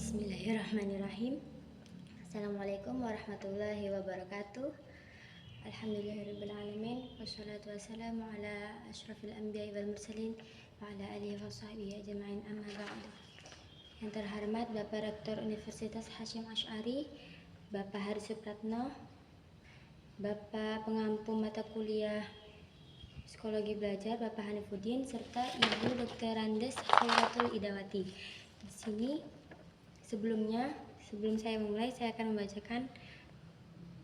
Bismillahirrahmanirrahim. Assalamualaikum warahmatullahi wabarakatuh. Alhamdulillahirrahmanirrahim. Wassalatu wassalamu ala ashrafil anbiya wal mursalin wa ala alihi wa sahbihi ajma'in, amma ba'du. Yang terhormat Bapak Rektor Universitas Hasyim Asy'ari, Bapak Haris Supratno, Bapak Pengampu Mata Kuliah Psikologi Belajar Bapak Hanifuddin, serta Ibu Dr. Andes Khairatul Idawati. Di sini sebelum saya memulai, saya akan membacakan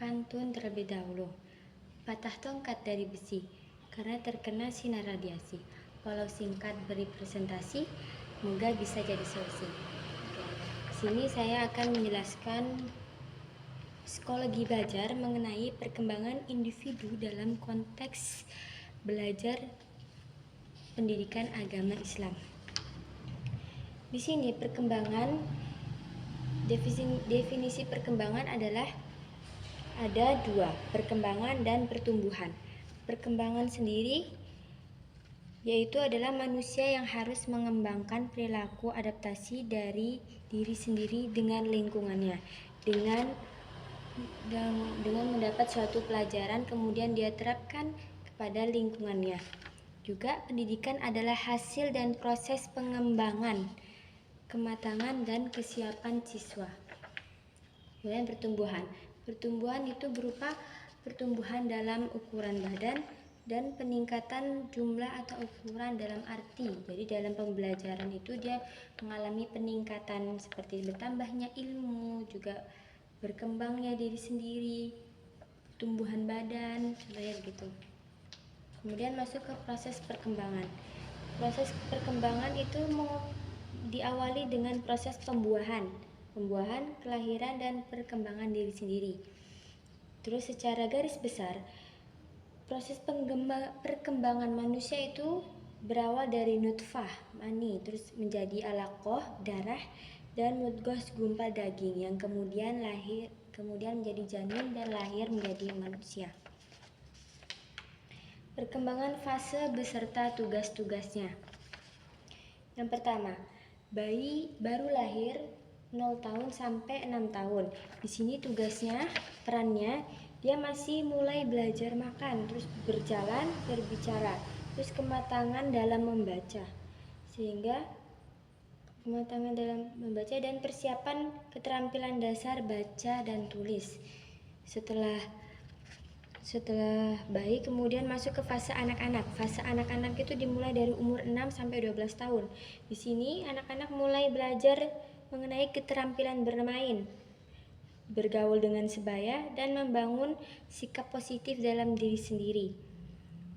pantun terlebih dahulu. Patah tongkat dari besi karena terkena sinar radiasi. Walau singkat beri presentasi, semoga bisa jadi solusi. Di sini saya akan menjelaskan psikologi belajar mengenai perkembangan individu dalam konteks belajar pendidikan agama Islam. Di sini definisi perkembangan adalah ada dua, perkembangan dan pertumbuhan. Perkembangan sendiri yaitu adalah manusia yang harus mengembangkan perilaku adaptasi dari diri sendiri dengan lingkungannya, dengan mendapat suatu pelajaran kemudian dia terapkan kepada lingkungannya. Juga pendidikan adalah hasil dan proses pengembangan, kematangan dan kesiapan siswa. Kemudian pertumbuhan itu berupa pertumbuhan dalam ukuran badan dan peningkatan jumlah atau ukuran dalam arti. Jadi dalam pembelajaran itu dia mengalami peningkatan seperti bertambahnya ilmu, juga berkembangnya diri sendiri, tumbuhan badan, contohnya begitu. Kemudian masuk ke proses perkembangan. Proses perkembangan itu diawali dengan proses pembuahan, kelahiran dan perkembangan diri sendiri. Terus secara garis besar, proses perkembangan manusia itu berawal dari nutfah, mani, terus menjadi alaqah, darah, dan mudghah, segumpal daging, yang kemudian menjadi janin dan lahir menjadi manusia. Perkembangan fase beserta tugas-tugasnya. Yang pertama, bayi baru lahir 0 tahun sampai 6 tahun. Di sini tugasnya, perannya, dia masih mulai belajar makan, terus berjalan, berbicara, terus kematangan dalam membaca. Sehingga kematangan dalam membaca dan persiapan keterampilan dasar baca dan tulis. Setelah bayi kemudian masuk ke fase anak-anak. Fase anak-anak itu dimulai dari umur 6 sampai 12 tahun. Di sini anak-anak mulai belajar mengenai keterampilan bermain, bergaul dengan sebaya, dan membangun sikap positif dalam diri sendiri.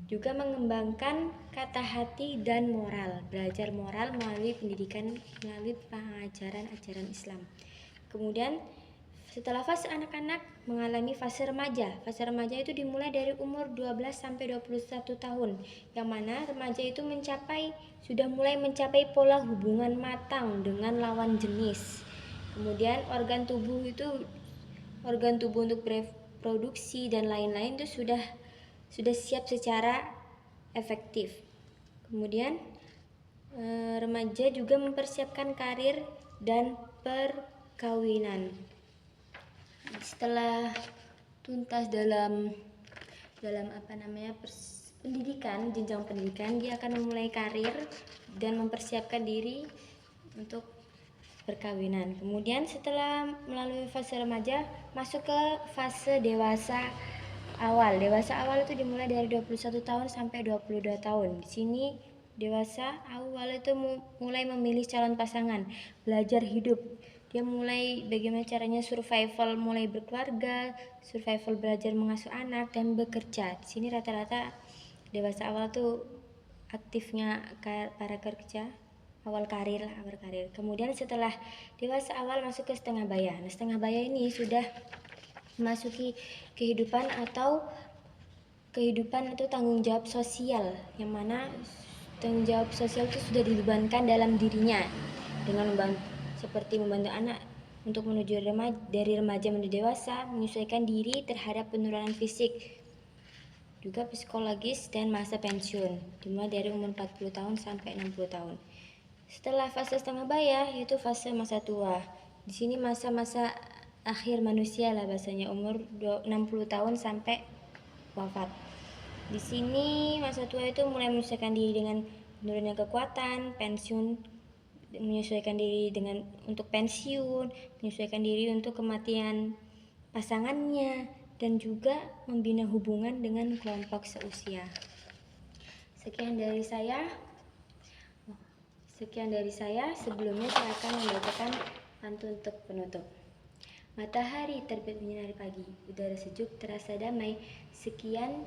Juga mengembangkan kata hati dan moral, belajar moral melalui pendidikan, melalui pengajaran-ajaran Islam. Kemudian setelah fase anak-anak mengalami fase remaja. Fase remaja itu dimulai dari umur 12 sampai 21 tahun, yang mana remaja itu sudah mulai mencapai pola hubungan matang dengan lawan jenis. Kemudian organ tubuh untuk bereproduksi dan lain-lain itu sudah siap secara efektif. Kemudian remaja juga mempersiapkan karir dan perkawinan. Setelah tuntas dalam jenjang pendidikan, dia akan memulai karir dan mempersiapkan diri untuk perkawinan. Kemudian setelah melalui fase remaja, masuk ke fase dewasa awal. Dewasa awal itu dimulai dari 21 tahun sampai 22 tahun. Di sini dewasa awal itu mulai memilih calon pasangan, belajar hidup. Dia mulai bagaimana caranya survival, mulai berkeluarga, survival belajar mengasuh anak, dan bekerja. Di sini rata-rata dewasa awal tuh aktifnya para kerja, awal karir. Kemudian setelah dewasa awal masuk ke setengah baya. Nah, setengah baya ini sudah memasuki kehidupan atau tanggung jawab sosial, yang mana tanggung jawab sosial itu sudah dibebankan dalam dirinya dengan seperti membantu anak untuk menuju dari remaja menuju dewasa, menyesuaikan diri terhadap penurunan fisik, juga psikologis, dan masa pensiun dimulai dari umur 40 tahun sampai 60 tahun. Setelah fase setengah baya yaitu fase masa tua. Di sini masa-masa akhir manusia lah bahasanya, umur 60 tahun sampai wafat. Di sini masa tua itu mulai menyesuaikan diri dengan menurunnya kekuatan, pensiun, menyesuaikan diri dengan untuk pensiun, menyesuaikan diri untuk kematian pasangannya, dan juga membina hubungan dengan kelompok seusia. Sekian dari saya. Sebelumnya saya akan membacakan pantun untuk penutup. Matahari terbit menyinari pagi, udara sejuk terasa damai. Sekian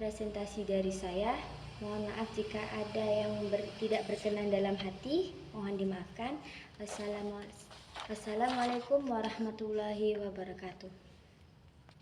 presentasi dari saya. Mohon maaf jika ada yang tidak berkenan dalam hati, mohon dimaafkan. Wassalamualaikum warahmatullahi wabarakatuh.